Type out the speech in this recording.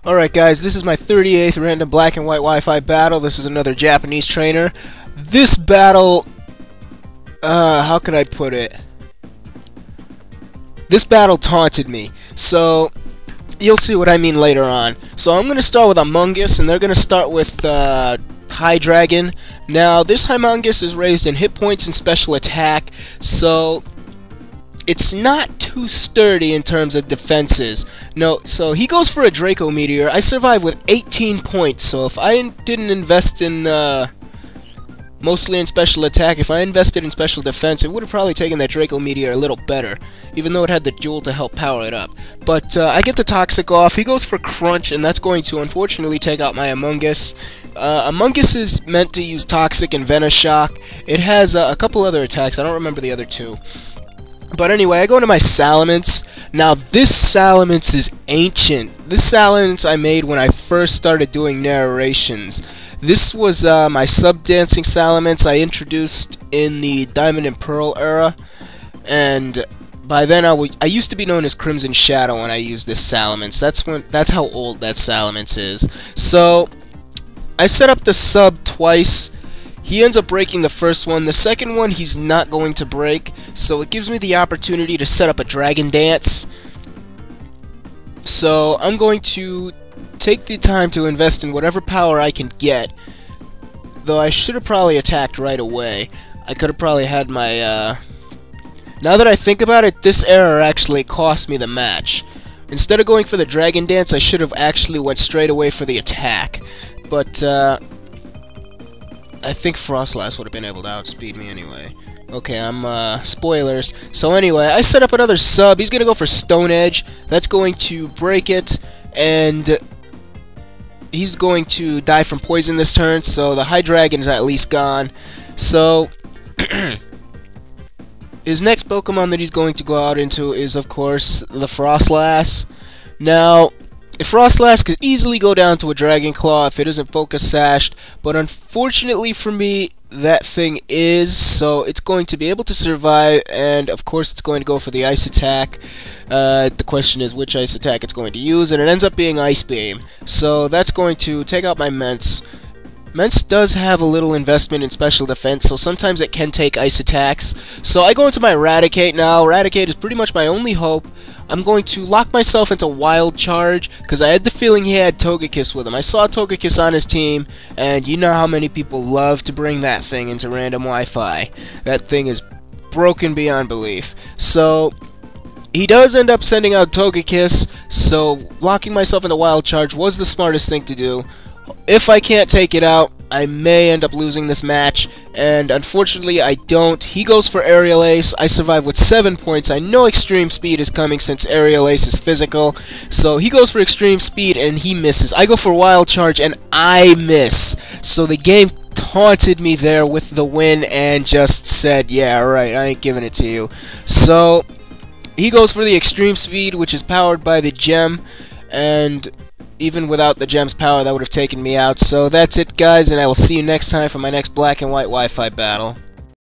Alright guys, this is my 38th random black and white Wi-Fi battle. This is another Japanese trainer. This battle, how could I put it? This battle taunted me, so you'll see what I mean later on. So I'm going to start with Among Us, and they're going to start with High Dragon. Now, this Humongous is raised in hit points and special attack, so it's not too sturdy in terms of defenses. No, so he goes for a Draco Meteor. I survive with 18 points, so if I didn't invest in, mostly in special attack, if I invested in special defense, it would have probably taken that Draco Meteor a little better, even though it had the Jewel to help power it up. But I get the Toxic off. He goes for Crunch, and that's going to unfortunately take out my Among Us. Among Us is meant to use Toxic and Venoshock. It has a couple other attacks. I don't remember the other two. But anyway, I go into my Salamence. Now, this Salamence is ancient. This Salamence I made when I first started doing narrations. This was my sub-dancing Salamence I introduced in the Diamond and Pearl era. And by then, I used to be known as Crimson Shadow when I used this Salamence. That's how old that Salamence is. So, I set up the sub twice. He ends up breaking the first one. The second one he's not going to break, so it gives me the opportunity to set up a Dragon Dance. So I'm going to take the time to invest in whatever power I can get, though I should have probably attacked right away. I could have probably had my, now that I think about it, this error actually cost me the match. Instead of going for the Dragon Dance, I should have actually went straight away for the attack. But, I think Frostlass would have been able to outspeed me anyway. Okay, spoilers. So anyway, I set up another sub. He's gonna go for Stone Edge. That's going to break it, and he's going to die from poison this turn, so the High Dragon is at least gone. So, his next Pokemon that he's going to go out into is, of course, the Frostlass. Now, Frostlass could easily go down to a Dragon Claw if it isn't Focus Sashed, but unfortunately for me, that thing is, so it's going to be able to survive, and of course it's going to go for the Ice Attack. The question is which Ice Attack it's going to use, and it ends up being Ice Beam. So that's going to take out my Mence. Mence does have a little investment in special defense, so sometimes it can take ice attacks. So I go into my Raticate now. Raticate is pretty much my only hope. I'm going to lock myself into Wild Charge, because I had the feeling he had Togekiss with him. I saw Togekiss on his team, and you know how many people love to bring that thing into random Wi-Fi. That thing is broken beyond belief. So he does end up sending out Togekiss, so locking myself into Wild Charge was the smartest thing to do. If I can't take it out, I may end up losing this match, and unfortunately I don't. He goes for Aerial Ace. I survive with 7 points. I know Extreme Speed is coming since Aerial Ace is physical, so he goes for Extreme Speed and he misses. I go for Wild Charge and I miss. So the game taunted me there with the win and just said, yeah, right, I ain't giving it to you. So he goes for the Extreme Speed, which is powered by the gem, and even without the gem's power, that would have taken me out. So that's it, guys, and I will see you next time for my next black and white Wi-Fi battle.